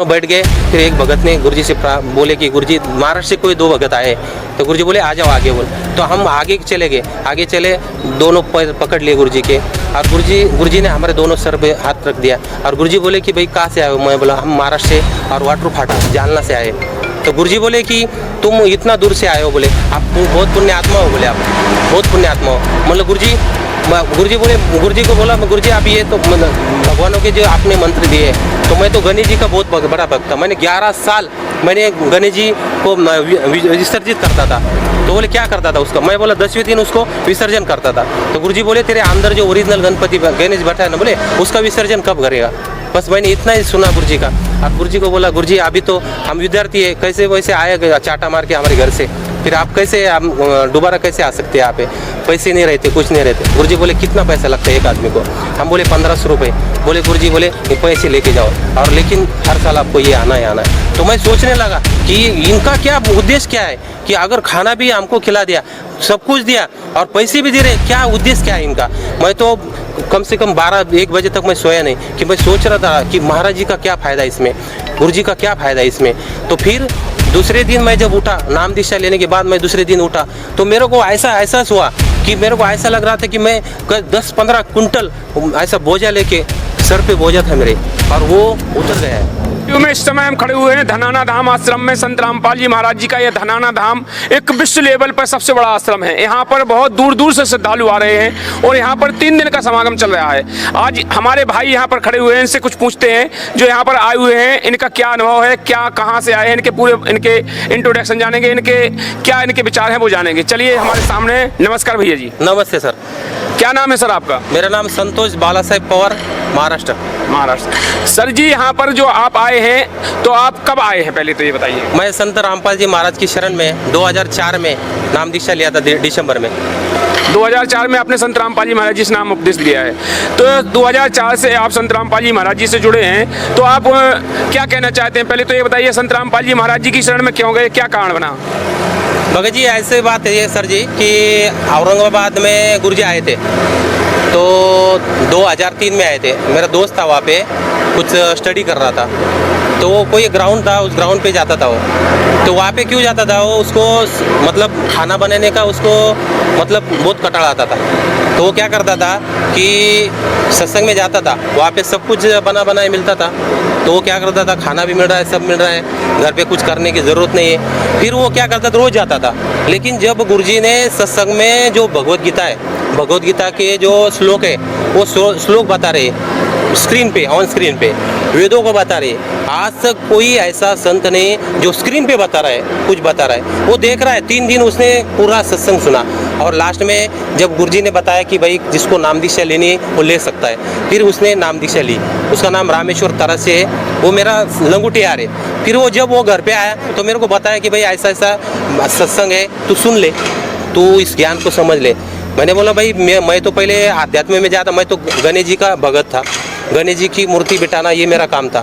बैठ गए। फिर एक भगत ने गुरुजी से बोले कि गुरुजी महाराष्ट्र से कोई 2 भगत आए, तो गुरुजी बोले आ जाओ आगे बोल। तो हम आगे चले गए, आगे चले, दोनों पैर पकड़ लिए गुरुजी के, और गुरुजी ने हमारे दोनों सर पे हाथ रख दिया और गुरुजी बोले कि भाई कहाँ से आए हो? मैं बोला हम महाराष्ट्र से और वाटर फाटा जालना से आए। तो गुरुजी बोले कि तुम इतना दूर से आए हो, बोले आप बहुत पुण्य आत्मा हो, बोले आप बहुत पुण्य आत्मा हो। मतलब गुरुजी को बोला गुरुजी आप ये तो भगवानों के जो आपने मंत्र दिए, तो मैं तो गणेश जी का बहुत बड़ा भक्त था। मैंने 11 साल मैंने गणेश जी को विसर्जित करता था। तो बोले क्या करता था उसका? मैं बोला 10वें दिन उसको विसर्जन करता था। तो गुरुजी बोले तेरे अंदर जो ओरिजिनल गणपति गणेश बैठा है ना, बोले उसका विसर्जन कब करेगा? बस मैंने इतना ही सुना गुरुजी का। और गुरुजी को बोला गुरुजी अभी तो हम विद्यार्थी है, कैसे वैसे आए चाटा मार के हमारे घर से, फिर आप कैसे हम दोबारा कैसे आ सकते हैं? यहाँ पे पैसे नहीं रहते, कुछ नहीं रहते। गुरुजी बोले कितना पैसा लगता है एक आदमी को? हम बोले 1500 रुपये। बोले गुरुजी बोले ये पैसे लेके जाओ, और लेकिन हर साल आपको ये आना ही आना है। तो मैं सोचने लगा कि इनका क्या उद्देश्य क्या है कि अगर खाना भी हमको खिला दिया, सब कुछ दिया और पैसे भी दे रहे, क्या उद्देश्य क्या है इनका? मैं तो कम से कम 12-1 बजे तक मैं सोया नहीं, कि मैं सोच रहा था कि महाराज जी का क्या फ़ायदा इसमें, गुरुजी का क्या फ़ायदा इसमें। तो फिर दूसरे दिन मैं जब उठा, नाम दीक्षा लेने के बाद मैं दूसरे दिन उठा, तो मेरे को ऐसा एहसास हुआ कि मेरे को ऐसा लग रहा था कि मैं 10-15 कुंटल ऐसा बोझा लेके, सर पे बोझा था मेरे, और वो उतर गया है। में इस समय हम खड़े हुए हैं धनाना धाम आश्रम में। संत रामपाल जी महाराज जी का यह धनाना धाम एक विश्व लेवल पर सबसे बड़ा आश्रम है। यहाँ पर बहुत दूर दूर से श्रद्धालु आ रहे हैं और यहाँ पर 3 दिन का समागम चल रहा है। आज हमारे भाई यहाँ पर खड़े हुए हैं, इनसे कुछ पूछते हैं जो यहाँ पर आए हुए हैं, इनका क्या अनुभव है, क्या कहाँ से आए हैं, इनके पूरे इनके इंट्रोडक्शन जानेंगे, क्या इनके विचार हैं वो जानेंगे। चलिए हमारे सामने। नमस्कार भैया जी। नमस्ते सर। क्या नाम है सर आपका? मेरा नाम संतोष बालासाहेब पवार, महाराष्ट्र। सर जी यहाँ पर जो आप आए हैं, तो आप कब आए हैं पहले तो ये बताइए। मैं संत रामपाल जी महाराज की शरण में 2004 में नाम दीक्षा लिया था, दिसंबर में। 2004 में आपने संत रामपाल जी महाराज जी से नाम उपदेश लिया है। तो 2004 से आप संत रामपाल जी महाराज जी से जुड़े हैं, तो आप क्या कहना चाहते हैं? पहले तो ये बताइए संत रामपाल जी महाराज जी की शरण में क्यों गए, क्या कारण बना? भगत जी ऐसे बात है सर जी कि औरंगाबाद में गुरुजी आए थे, तो 2003 में आए थे। मेरा दोस्त था वहाँ पे, कुछ स्टडी कर रहा था, तो वो कोई ग्राउंड था, उस ग्राउंड पे जाता था वो। तो वहाँ पे क्यों जाता था वो? उसको मतलब खाना बनाने का उसको मतलब बहुत कटाड़ आता था। तो वो क्या करता था कि सत्संग में जाता था, वहाँ पे सब कुछ बना बनाए मिलता था। तो वो क्या करता था, खाना भी मिल रहा है, सब मिल रहा है, घर पे कुछ करने की ज़रूरत नहीं है। फिर वो क्या करता था, रोज़ जाता था। लेकिन जब गुरुजी ने सत्संग में जो भगवत गीता है, भगवत गीता के जो श्लोक है, वो श्लोक बता रहे स्क्रीन पे, ऑन स्क्रीन पे वेदों को बता रहे। आज तक कोई ऐसा संत ने जो स्क्रीन पे बता रहा है, कुछ बता रहा है, वो देख रहा है। 3 दिन उसने पूरा सत्संग सुना, और लास्ट में जब गुरुजी ने बताया कि भाई जिसको नाम दीक्षा लेनी है वो ले सकता है, फिर उसने नाम दीक्षा ली। उसका नाम रामेश्वर तरस है, वो मेरा लंगूटियार है। फिर वो जब वो घर पे आया तो मेरे को बताया कि भाई ऐसा ऐसा सत्संग है, तू सुन ले, तू इस ज्ञान को समझ ले। मैंने बोला भाई मैं तो पहले आध्यात्म में जाता, मैं तो गणेश जी का भगत था, गणेश जी की मूर्ति बिठाना ये मेरा काम था।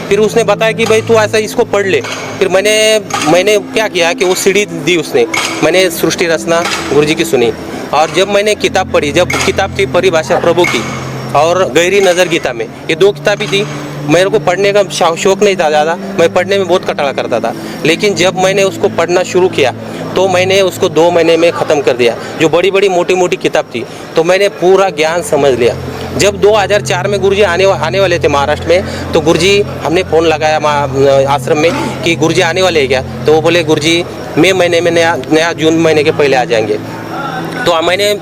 फिर उसने बताया कि भाई तू ऐसा इसको पढ़ ले। फिर मैंने क्या किया कि वो सीढ़ी दी उसने, मैंने सृष्टि रचना गुरुजी की सुनी, और जब मैंने किताब पढ़ी, जब किताब थी परिभाषा प्रभु की और गहरी नज़र गीता में, ये 2 किताबें थी। मेरे को पढ़ने का शौक नहीं था ज़्यादा, मैं पढ़ने में बहुत कटाड़ा करता था। लेकिन जब मैंने उसको पढ़ना शुरू किया तो मैंने उसको 2 महीने में ख़त्म कर दिया। जो बड़ी बड़ी मोटी मोटी किताब थी, तो मैंने पूरा ज्ञान समझ लिया। जब 2004 में गुरुजी आने वाले थे महाराष्ट्र में, तो गुरुजी हमने फ़ोन लगाया आश्रम में कि गुरुजी आने वाले हैं क्या? तो वो बोले गुरुजी मई महीने में नया जून महीने के पहले आ जाएंगे। तो मैंने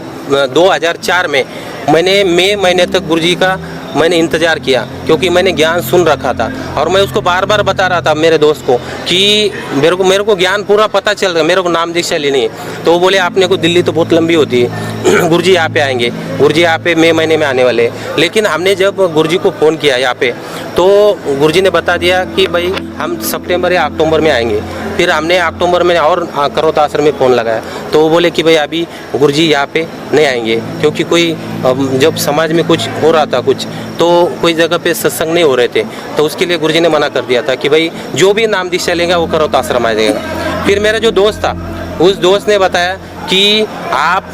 2004 में मैंने मई महीने तक गुरुजी का मैंने इंतज़ार किया, क्योंकि मैंने ज्ञान सुन रखा था। और मैं उसको बार बार बता रहा था मेरे दोस्त को कि मेरे को ज्ञान पूरा पता चल रहा है, मेरे को नाम दीक्षा लेनी है। तो वो बोले आपने को दिल्ली तो बहुत लंबी होती है, गुरुजी यहाँ पे आएंगे, गुरुजी यहाँ पे मई महीने में आने वाले हैं। लेकिन हमने जब गुरुजी को फ़ोन किया यहाँ पे, तो गुरुजी ने बता दिया कि भाई हम सितंबर या अक्टूबर में आएंगे। फिर हमने अक्टूबर में और करोता आश्रम में फ़ोन लगाया, तो वो बोले कि भाई अभी गुरुजी यहाँ पे नहीं आएंगे, क्योंकि कोई जब समाज में कुछ हो रहा था, कुछ तो कोई जगह पे सत्संग नहीं हो रहे थे, तो उसके लिए गुरुजी ने मना कर दिया था कि भाई जो भी नाम दीक्षा लेगा वो करोता आश्रम आ जाएगा। फिर मेरा जो दोस्त था, उस दोस्त ने बताया कि आप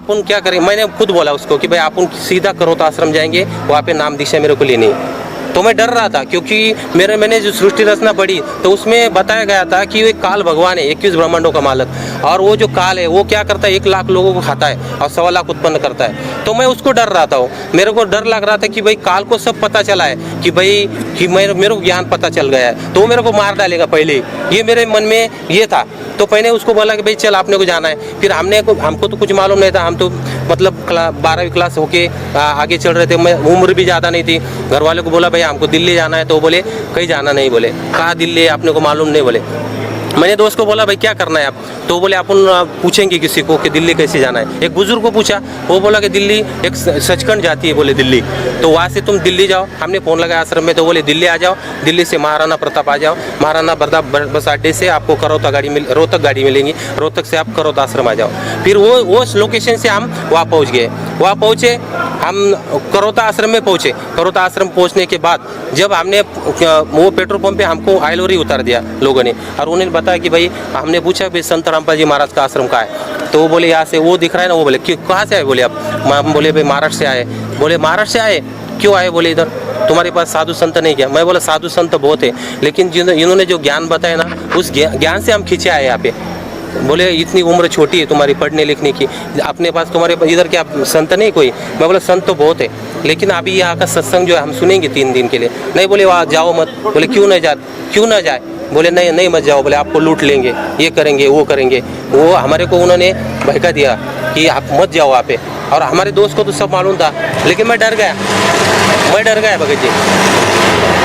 क्या करें। मैंने खुद बोला उसको कि भाई आप सीधा करोता आश्रम जाएंगे, वहाँ पे नाम दीक्षा मेरे को लेनी है। तो मैं डर रहा था, क्योंकि मैंने जो सृष्टि रचना पढ़ी तो उसमें बताया गया था कि वो काल भगवान है, 21 ब्रह्मांडों का मालक, और वो जो काल है वो क्या करता है, 1 लाख लोगों को खाता है और 1.25 लाख उत्पन्न करता है। तो मैं उसको डर रहा था, मेरे को डर लग रहा था कि भाई काल को सब पता चला है कि भाई कि मेरे को ज्ञान पता चल गया है तो वो मेरे को मार डालेगा पहले ही, ये मेरे मन में ये था। तो पहले उसको बोला कि भाई चल आपने को जाना है। फिर हमको तो कुछ मालूम नहीं था, हम तो मतलब 12वीं क्लास होके आगे चल रहे थे, मैं उम्र भी ज़्यादा नहीं थी। घर वाले को बोला भाई हमको दिल्ली जाना है, तो वो बोले कहीं जाना नहीं, बोले कहाँ दिल्ली है आपने को मालूम नहीं, बोले। मैंने दोस्त को बोला भाई क्या करना है आप, तो बोले अपन पूछेंगे किसी को कि दिल्ली कैसे जाना है। एक बुजुर्ग को पूछा, वो बोला कि दिल्ली एक सचखंड जाती है, बोले दिल्ली, तो वहाँ से तुम दिल्ली जाओ। हमने फ़ोन लगाया आश्रम में, तो बोले दिल्ली आ जाओ, दिल्ली से महाराणा प्रताप आ जाओ, महाराणा प्रताप बस अड्डे से आपको रोहतक गाड़ी मिलेंगी, रोहतक से आप करौता आश्रम आ जाओ। फिर वो लोकेशन से हम वहाँ पहुँच गए। वहाँ पहुँचे, हम करौता आश्रम में पहुँचे। करौता आश्रम पहुँचने के बाद जब हमने वो पेट्रोल पंप पे हमको ऑयल और ही उतार दिया लोगों ने, और उन्होंने बताया कि भाई, हमने पूछा भाई संत रामपाल जी महाराज का आश्रम कहाँ है, तो वो बोले यहाँ से, वो दिख रहा है ना, वो बोले क्यों कहाँ से आए, बोले आप, हम बोले भाई महाराष्ट्र से आए। बोले महाराष्ट्र से आए, क्यों आए, बोले इधर तुम्हारे पास साधु संत नहीं क्या। मैं बोला साधु संत बहुत है, लेकिन इन्होंने जो ज्ञान बताया ना, उस ज्ञान से हम खींचे आए यहाँ पे। बोले इतनी उम्र छोटी है तुम्हारी पढ़ने लिखने की, अपने पास तुम्हारे इधर क्या संत नहीं कोई। मैं बोला संत तो बहुत है, लेकिन अभी यहाँ का सत्संग जो है हम सुनेंगे 3 दिन के लिए। नहीं, बोले वहाँ जाओ मत। बोले क्यों ना जाए, बोले नहीं मत जाओ, बोले आपको लूट लेंगे, ये करेंगे वो करेंगे। वो हमारे को उन्होंने बहका दिया कि आप मत जाओ वहाँ पे। और हमारे दोस्त को तो सब मालूम था, लेकिन मैं डर गया भगत जी,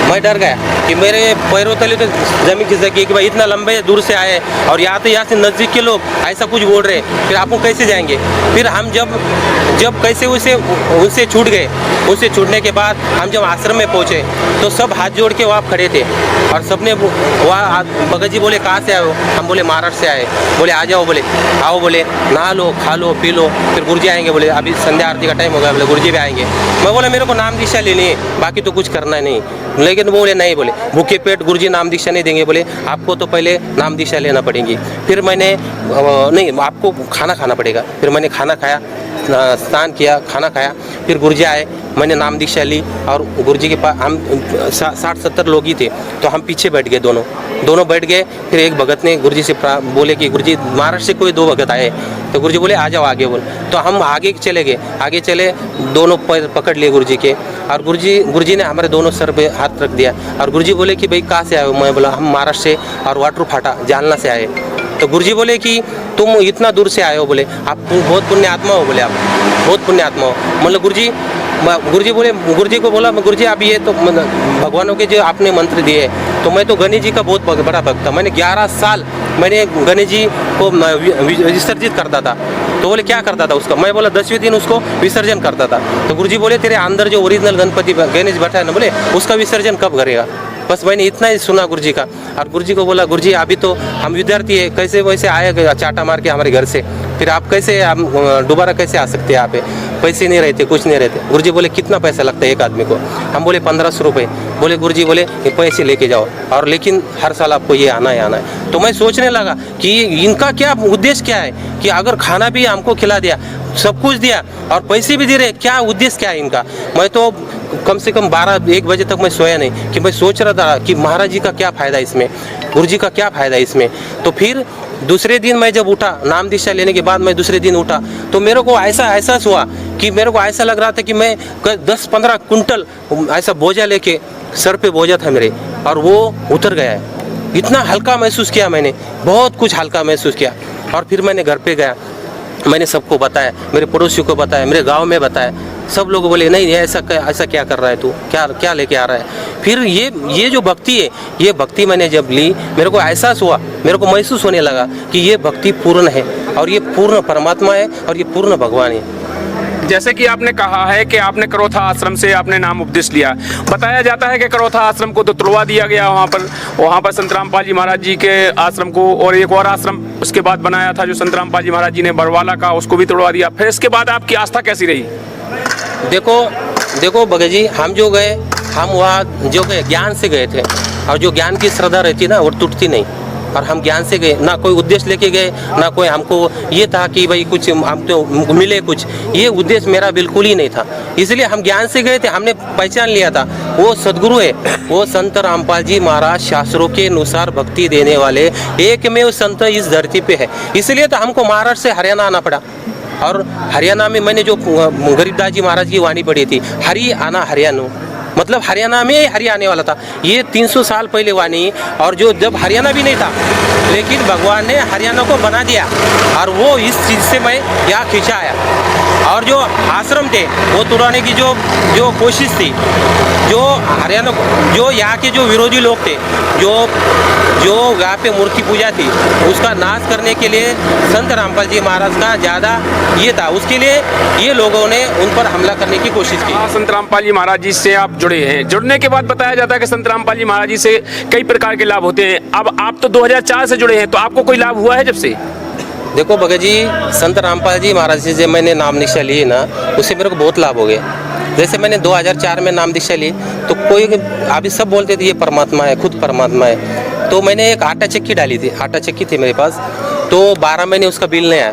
मैं डर गया कि मेरे पैरों तले तो जमीन खिसकी कि भाई इतना लंबे दूर से आए और यहाँ से नज़दीक के लोग ऐसा कुछ बोल रहे, फिर आप कैसे जाएंगे। फिर हम जब कैसे उनसे छूट गए, उससे छूटने के बाद हम जब आश्रम में पहुँचे तो सब हाथ जोड़ के वहाँ खड़े थे, और सबने वहाँ भगत जी बोले कहाँ से आए हो, हम बोले महाराष्ट्र से आए। बोले आ जाओ, बोले आओ, बोले नहा लो खा लो पी लो, फिर गुरुजी आएंगे, बोले अभी संध्या आरती का टाइम हो गया, बोले गुरुजी भी आएंगे। मैं बोला मेरे को नाम दीक्षा लेनी है, बाकी तो कुछ करना नहीं। लेकिन बोले नहीं, बोले भूखे पेट गुरुजी नाम दीक्षा नहीं देंगे, बोले आपको तो पहले नाम दीक्षा लेना पड़ेगी। फिर मैंने नहीं, आपको खाना खाना पड़ेगा। फिर मैंने खाना खाया, स्नान किया, खाना खाया, फिर गुरुजी आए, मैंने नाम दीक्षा ली। और गुरुजी के पास हम 60-70 लोग ही थे, तो हम पीछे बैठ गए, दोनों बैठ गए। फिर एक भगत ने गुरुजी से बोले कि गुरुजी महाराष्ट्र से कोई 2 भगत आए, तो गुरुजी बोले आ जाओ आगे, बोल। तो हम आगे चले, दोनों पैर पकड़ लिए गुरुजी के, और गुरुजी ने हमारे दोनों सर पे हाथ रख दिया। और गुरुजी बोले कि भाई कहाँ से आए हो। मैं बोला हम महाराष्ट्र से और वाटर फाटा जालना से आए। तो गुरुजी बोले कि तुम इतना दूर से आए हो, बोले आप बहुत पुण्य आत्मा हो, बोले आप बहुत पुण्य आत्मा हो। मतलब गुरुजी को बोला, गुरुजी अब ये तो भगवानों के जो आपने मंत्र दिए, तो मैं तो गणेश जी का बहुत बड़ा भक्त था। मैंने 11 साल मैंने गणेश जी को विसर्जित करता था। तो बोले क्या करता था उसका। मैं बोला 10वें दिन उसको विसर्जन करता था। तो गुरुजी बोले तेरे अंदर जो ओरिजिनल गणपति गणेश बैठा है ना, बोले उसका विसर्जन कब करेगा। बस मैंने इतना ही सुना गुरुजी का। और गुरुजी को बोला गुरुजी अभी तो हम विद्यार्थी है, कैसे वैसे आए चाटा मार के हमारे घर से, फिर आप कैसे हम दोबारा कैसे आ सकते हैं यहाँ पे, पैसे नहीं रहते कुछ नहीं रहते। गुरुजी बोले कितना पैसा लगता है एक आदमी को। हम बोले 1500 रुपये। बोले गुरुजी बोले ये पैसे लेके जाओ, और लेकिन हर साल आपको ये आना है। तो मैं सोचने लगा कि इनका क्या उद्देश्य क्या है, कि अगर खाना भी हमको खिला दिया, सब कुछ दिया और पैसे भी दे रहे, क्या उद्देश्य क्या है इनका। मैं तो कम से कम 12-1 बजे तक मैं सोया नहीं, कि मैं सोच रहा था कि महाराज जी का क्या फ़ायदा इसमें, गुरुजी का क्या फ़ायदा इसमें। तो फिर दूसरे दिन मैं जब उठा, नाम दीक्षा लेने के बाद मैं दूसरे दिन उठा, तो मेरे को ऐसा एहसास हुआ कि मेरे को ऐसा लग रहा था कि मैं 10-15 कुंटल ऐसा बोझा लेके, सर पे बोझा था मेरे, और वो उतर गया है। इतना हल्का महसूस किया मैंने, बहुत कुछ हल्का महसूस किया। और फिर मैंने घर पे गया, मैंने सबको बताया, मेरे पड़ोसियों को बताया, मेरे गांव में बताया। सब लोग बोले नहीं ऐसा क्या कर रहा है तू, क्या लेके आ रहा है। फिर ये जो भक्ति है, ये भक्ति मैंने जब ली, मेरे को एहसास हुआ, मेरे को महसूस होने लगा कि ये भक्ति पूर्ण है, और ये पूर्ण परमात्मा है, और ये पूर्ण भगवान है। जैसे कि आपने कहा है कि आपने करौथा आश्रम से आपने नाम उपदेश लिया, बताया जाता है कि करौथा आश्रम को तो तुड़वा दिया गया वहाँ पर संत रामपाल जी महाराज जी के आश्रम को, और एक और आश्रम उसके बाद बनाया था जो संत रामपाल जी महाराज जी ने बरवाला का, उसको भी तुड़वा दिया। फिर इसके बाद आपकी आस्था कैसी रही। देखो भगत जी, हम जो गए, हम वहाँ जो गए ज्ञान से गए थे, और जो ज्ञान की श्रद्धा रहती ना वो टूटती नहीं। और हम ज्ञान से गए, ना कोई उद्देश्य लेके गए, ना कोई हमको ये था कि भाई कुछ हमको मिले कुछ, ये उद्देश्य मेरा बिल्कुल ही नहीं था। इसलिए हम ज्ञान से गए थे, हमने पहचान लिया था वो सदगुरु है, वो संत रामपाल जी महाराज शास्त्रों के अनुसार भक्ति देने वाले एकमेव संत इस धरती पे है। इसलिए तो हमको महाराष्ट्र से हरियाणा आना पड़ा। और हरियाणा में मैंने जो गरीबदास जी महाराज की वाणी पढ़ी थी, हरि आना हरियाणा, मतलब हरियाणा में हरि आने वाला था, ये 300 साल पहले वाणी। और जो जब हरियाणा भी नहीं था, लेकिन भगवान ने हरियाणा को बना दिया, और वो इस चीज़ से मैं यहाँ खींचा आया। और जो आश्रम थे वो तोड़ने की जो कोशिश थी, जो हरियाणा, जो यहाँ के जो विरोधी लोग थे, जो यहाँ पे मूर्ति पूजा थी, उसका नाश करने के लिए संत रामपाल जी महाराज का ज़्यादा ये था, उसके लिए ये लोगों ने उन पर हमला करने की कोशिश की। संत रामपाल जी महाराज जी से आप जुड़े हैं, जुड़ने के बाद बताया जाता है कि संत रामपाल जी महाराज जी से कई प्रकार के लाभ होते हैं। अब आप तो 2004 से जुड़े हैं, तो आपको कोई लाभ हुआ है जब से? देखो भगत जी, संत रामपाल जी महाराज जी से मैंने नाम दीक्षा ली ना, उससे मेरे को बहुत लाभ हो गए। जैसे मैंने 2004 में नाम दीक्षा ली, तो कोई अभी सब बोलते थे ये परमात्मा है, खुद परमात्मा है। तो मैंने एक आटा चक्की डाली थी, आटा चक्की थी मेरे पास, तो 12 महीने उसका बिल नहीं आया,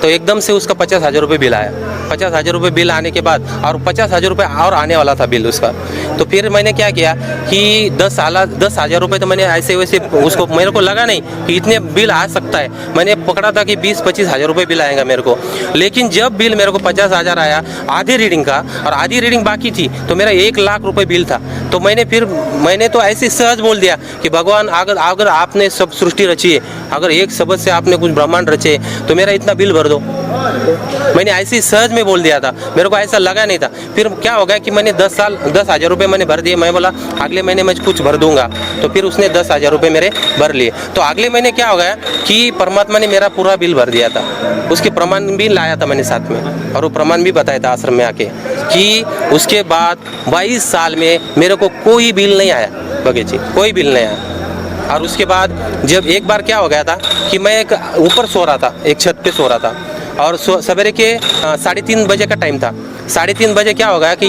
तो एकदम से उसका 50,000 रुपये बिल आया। 50,000 रुपये बिल आने के बाद और 50,000 रुपये और आने वाला था बिल उसका। तो फिर मैंने क्या किया कि 10,000 रुपये तो मैंने ऐसे वैसे उसको, मेरे को लगा नहीं कि इतने बिल आ सकता है। मैंने पकड़ा था कि 20-25 हज़ार रुपये बिल आएगा मेरे को। लेकिन जब बिल मेरे को 50,000 आया आधी रीडिंग का, और आधी रीडिंग बाकी थी, तो मेरा 1 लाख रुपये बिल था। तो मैंने तो ऐसे सहज बोल दिया कि भगवान, अगर आपने सब सृष्टि रची है, अगर एक शब्द से आपने कुछ ब्रह्मांड रचे, तो मेरा इतना बिल भर दो। मैंने ऐसे सहज में बोल दिया था, मेरे को ऐसा लगा नहीं था। फिर क्या हो गया कि मैंने 10,000 रुपये मैंने भर दिए। मैं बोला अगले महीने मैं कुछ भर दूंगा, तो फिर उसने 10,000 रुपये मेरे भर लिए। तो अगले महीने क्या हो गया कि परमात्मा ने मेरा पूरा बिल भर दिया था। उसके प्रमाण भी लाया था मैंने साथ में, और वो प्रमाण भी बताया था आश्रम में आके कि उसके बाद 22 साल में मेरे को कोई बिल नहीं आया भगत जी, कोई बिल नहीं आया। और उसके बाद जब एक बार क्या हो गया था कि मैं एक ऊपर सो रहा था, एक छत पे सो रहा था, और सवेरे के 3:30 बजे का टाइम था। 3:30 बजे क्या हो गया कि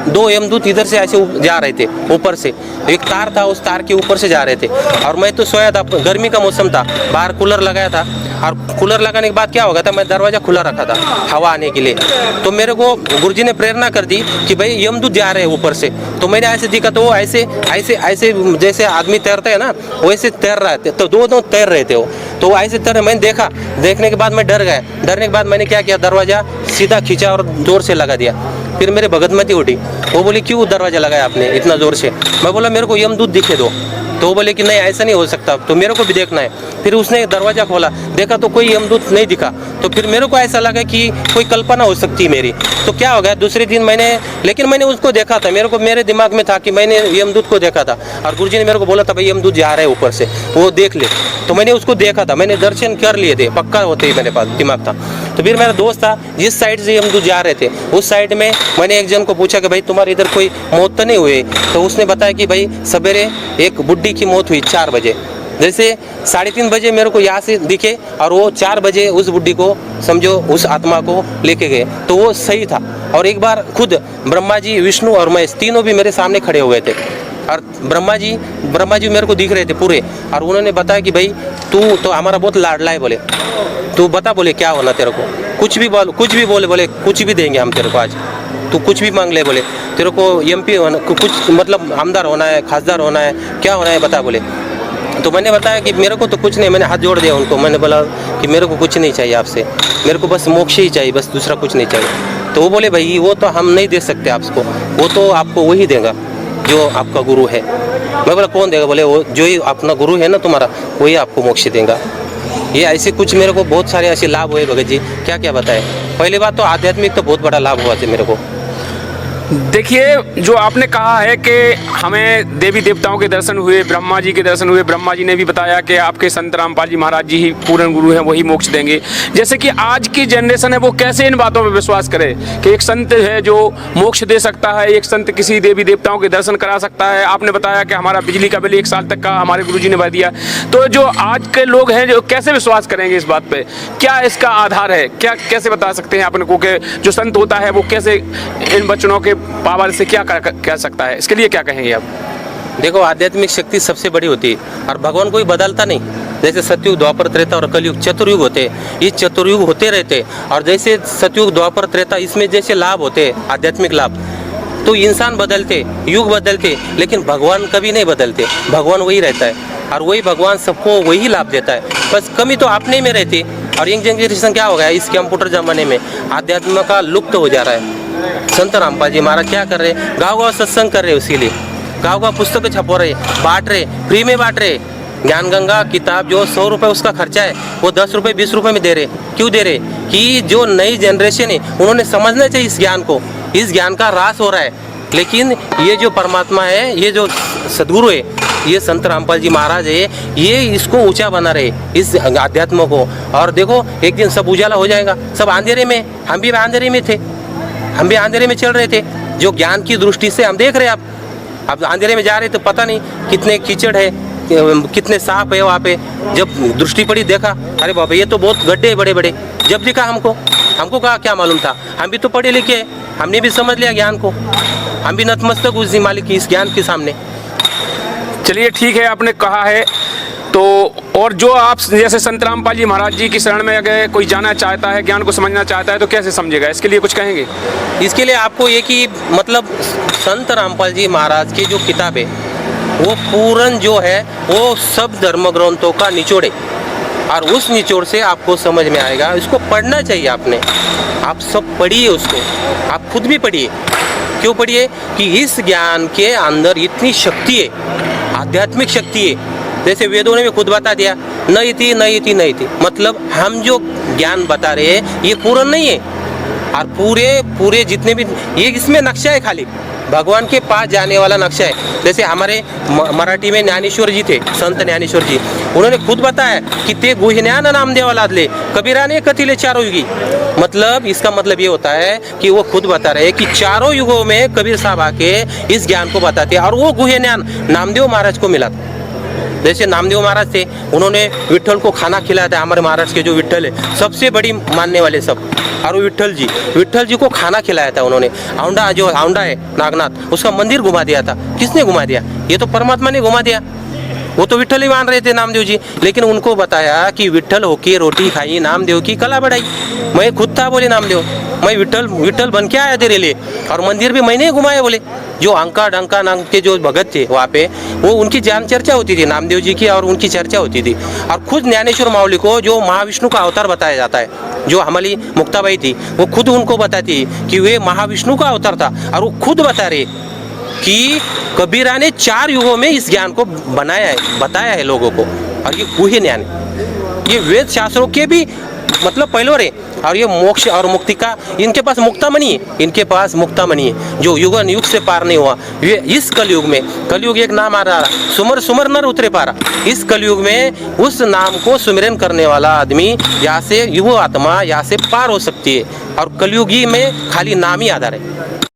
दो यमदूत इधर से ऐसे जा रहे थे, ऊपर से एक तार था, उस तार के ऊपर से जा रहे थे। और मैं तो सोया था, गर्मी का मौसम था, बाहर कूलर लगाया था, और कूलर लगाने के बाद क्या हो गया था, मैं दरवाजा खुला रखा था हवा आने के लिए। तो मेरे को गुरुजी ने प्रेरणा कर दी कि भाई यमदूत जा रहे हैं ऊपर से। तो मैंने ऐसे देखा, तो वो ऐसे जैसे आदमी तैरता है ना, वैसे तैर रहे थे, तो दो तैर रहे थे वो। तो ऐसे तैर, मैंने देखा, देखने के बाद मैं डर गया। डरने के बाद मैंने क्या किया, दरवाजा सीधा खींचा और जोर से लगा दिया। फिर मेरे भगतमती उठी, वो बोली क्यों दरवाजा लगाया आपने इतना जोर से? मैं बोला मेरे को यमदूत दिखे दो। तो वो बोले कि नहीं ऐसा नहीं हो सकता, तो मेरे को भी देखना है। फिर उसने दरवाजा खोला, देखा तो कोई यमदूत नहीं दिखा। तो फिर मेरे को ऐसा लगा कि कोई कल्पना हो सकती है मेरी। तो क्या हो गया, दूसरे दिन मैंने उसको देखा था, मेरे दिमाग में था कि मैंने यमदूत को देखा था, और गुरुजी ने मेरे को बोला था भाई यमदूत जा रहा है ऊपर से, वो देख ले। तो मैंने उसको देखा था, मैंने दर्शन कर लिए थे, पक्का होते ही मेरे पास दिमाग था। तो फिर मेरा दोस्त था, जिस साइड से यमदूत जा रहे थे उस साइड में मैंने एक जन को पूछा कि भाई तुम्हारे इधर कोई मौत तो नहीं हुई? तो उसने बताया कि भाई सवेरे एक बुड्ढी की मौत हुई 4 बजे। जैसे 3:30 बजे मेरे को यहाँ से दिखे, और वो 4 बजे उस बुड्ढी को समझो उस आत्मा को लेके गए। तो वो सही था। और एक बार खुद ब्रह्मा जी, विष्णु और महेश तीनों भी मेरे सामने खड़े हुए थे, और ब्रह्मा जी मेरे को दिख रहे थे पूरे। और उन्होंने बताया कि भाई तू तो हमारा बहुत लाडला है, बोले तू बता, बोले क्या होना तेरे को, कुछ भी बोले कुछ भी देंगे हम तेरे को, आज तू कुछ भी मांग ले, बोले तेरे को MP होना, कुछ मतलब आमदार होना है, खासदार होना है, क्या होना है बता, बोले। तो मैंने बताया कि मेरे को तो कुछ नहीं, मैंने हाथ जोड़ दिया उनको, मैंने बोला कि मेरे को कुछ नहीं चाहिए आपसे, मेरे को बस मोक्ष ही चाहिए, बस दूसरा कुछ नहीं चाहिए। तो वो बोले भाई वो तो हम नहीं दे सकते आपको, वो तो आपको वही देगा जो आपका गुरु है। मैं बोला कौन देगा? बोले वो जो ही अपना गुरु है ना तुम्हारा, वही आपको मोक्ष देगा। ये ऐसे कुछ मेरे को बहुत सारे ऐसे लाभ हुए भगत जी, क्या क्या बताए। पहली बात तो आध्यात्मिक तो बहुत बड़ा लाभ हुआ था मेरे को। देखिए, जो आपने कहा है कि हमें देवी देवताओं के दर्शन हुए, ब्रह्मा जी के दर्शन हुए, ब्रह्मा जी ने भी बताया कि आपके संत रामपाल जी महाराज जी ही पूर्ण गुरु हैं, वही मोक्ष देंगे। जैसे कि आज की जनरेशन है, वो कैसे इन बातों पर विश्वास करे कि एक संत है जो मोक्ष दे सकता है, एक संत किसी देवी देवताओं के दर्शन करा सकता है। आपने बताया कि हमारा बिजली का बिल 1 साल तक का हमारे गुरु जी ने भर दिया। तो जो आज के लोग हैं, जो कैसे विश्वास करेंगे इस बात पर? क्या इसका आधार है? क्या कैसे बता सकते हैं अपने को कि जो संत होता है वो कैसे इन वचनों के पावर से क्या कह सकता है? इसके लिए क्या कहेंगे आप? देखो, आध्यात्मिक शक्ति सबसे बड़ी होती है, और भगवान कोई बदलता नहीं। जैसे सतयुग द्वापर त्रेता और कलयुग चतुर्युग होते, ये चतुर्युग होते रहते। और जैसे सतयुग द्वापर त्रेता इसमें जैसे लाभ होते आध्यात्मिक लाभ, तो इंसान बदलते, युग बदलते, लेकिन भगवान कभी नहीं बदलते। भगवान वही रहता है और वही भगवान सबको वही लाभ देता है। बस कमी तो अपने में रहती। और यंग जनरेशन क्या हो गया इस कंप्यूटर ज़माने में, आध्यात्म का लुप्त हो जा रहा है। संत रामपाल जी महाराज क्या कर रहे हैं, गाँव सत्संग कर रहे हैं, उसी लिए गाँव पुस्तकें छपवा रहे, बांट रहे, फ्री में बांट रहे। ज्ञान गंगा किताब जो 100 रुपये उसका खर्चा है, वो 10 रुपये 20 रुपये में दे रहे। क्यों दे रहे? कि जो नई जनरेशन है उन्होंने समझना चाहिए इस ज्ञान को, इस ज्ञान का ह्रास हो रहा है। लेकिन ये जो परमात्मा है, ये जो सदगुरु है, ये संत रामपाल जी महाराज है, ये इसको ऊंचा बना रहे इस अध्यात्म को। और देखो एक दिन सब उजाला हो जाएगा। सब अंधेरे में, हम भी अंधेरे में थे, हम भी अंधेरे में चल रहे थे। जो ज्ञान की दृष्टि से हम देख रहे हैं, अब अंधेरे में जा रहे तो पता नहीं कितने कीचड़ है, कितने सांप है वहाँ पे। जब दृष्टि पड़ी देखा, अरे बाबा ये तो बहुत गड्ढे बड़े बड़े। जब दिखा हमको कहा क्या मालूम था, हम भी तो पढ़े लिखे हैं, हमने भी समझ लिया ज्ञान को, हम भी नतमस्तक उस मालिक की इस ज्ञान के सामने। चलिए ठीक है, आपने कहा है तो। और जो आप जैसे संत रामपाल जी महाराज जी की शरण में अगर कोई जाना चाहता है, ज्ञान को समझना चाहता है, तो कैसे समझेगा? इसके लिए कुछ कहेंगे? इसके लिए आपको ये कि मतलब संत रामपाल जी महाराज की जो किताब है वो पूर्ण जो है वो सब धर्म ग्रंथों का निचोड़ है। और उस निचोड़ से आपको समझ में आएगा। इसको पढ़ना चाहिए आपने, आप सब पढ़िए उसको, आप खुद भी पढ़िए। क्यों पढ़िए? कि इस ज्ञान के अंदर इतनी शक्ति है, आध्यात्मिक शक्ति है। जैसे वेदों ने भी खुद बता दिया, नहीं थी। मतलब हम जो ज्ञान बता रहे हैं ये पूर्ण नहीं है। और पूरे जितने भी ये इसमें नक्शा है, खाली भगवान के पास जाने वाला नक्शा है। जैसे हमारे मराठी में ज्ञानेश्वर जी थे, संत ज्ञानेश्वर जी, उन्होंने खुद बताया कि ते गुह्य ज्ञान नामदेव लादले कबीराने कथिले चारों युगी। मतलब इसका मतलब ये होता है कि वो खुद बता रहे हैं कि चारों युगों में कबीर साहब आके इस ज्ञान को बताते हैं। और वो गुह्य ज्ञान नामदेव महाराज को मिला था। जैसे नामदेव महाराज थे, उन्होंने विट्ठल को खाना खिलाया था। हमारे महाराज के जो विट्ठल है सबसे बड़ी मानने वाले सब, और विट्ठल जी को खाना खिलाया था उन्होंने। औंडा है नागनाथ, उसका मंदिर घुमा दिया था। किसने घुमा दिया? ये तो परमात्मा ने घुमा दिया। वो तो विट्ठल ही मान रहे थे नामदेव जी, लेकिन उनको बताया कि विट्ठल होके रोटी खाई, नामदेव की कला बढ़ाई। मैं खुद था, बोले नामदेव, मैं विट्ठल बन के आया तेरे लिए, और मंदिर भी मैंने घुमाया। बोले जो अंका डंका नाम के जो भगत थे वहाँ पे, वो उनकी जान चर्चा होती थी नामदेव जी की, और उनकी चर्चा होती थी। और खुद ज्ञानेश्वर माउली को जो महाविष्णु का अवतार बताया जाता है, जो हमारी मुक्ताबाई थी, वो खुद उनको बताती कि वे महाविष्णु का अवतार था। और वो खुद बता रहे कि कबीरा ने 4 युगों में इस ज्ञान को बनाया है, बताया है लोगों को। और ये गुह्य ज्ञान, ये वेद शास्त्रों के भी मतलब पहले रे। और ये मोक्ष और मुक्ति का इनके पास मुक्तामणि है, इनके पास मुक्तामणि है जो युग से पार नहीं हुआ। ये इस कलयुग में, कलयुग एक नाम आ रहा, सुमर नर उतरे पारा। इस कलयुग में उस नाम को सुमिरन करने वाला आदमी यहाँ से युवा आत्मा यहाँ से पार हो सकती है। और कलयुगी में खाली नाम ही आधार है।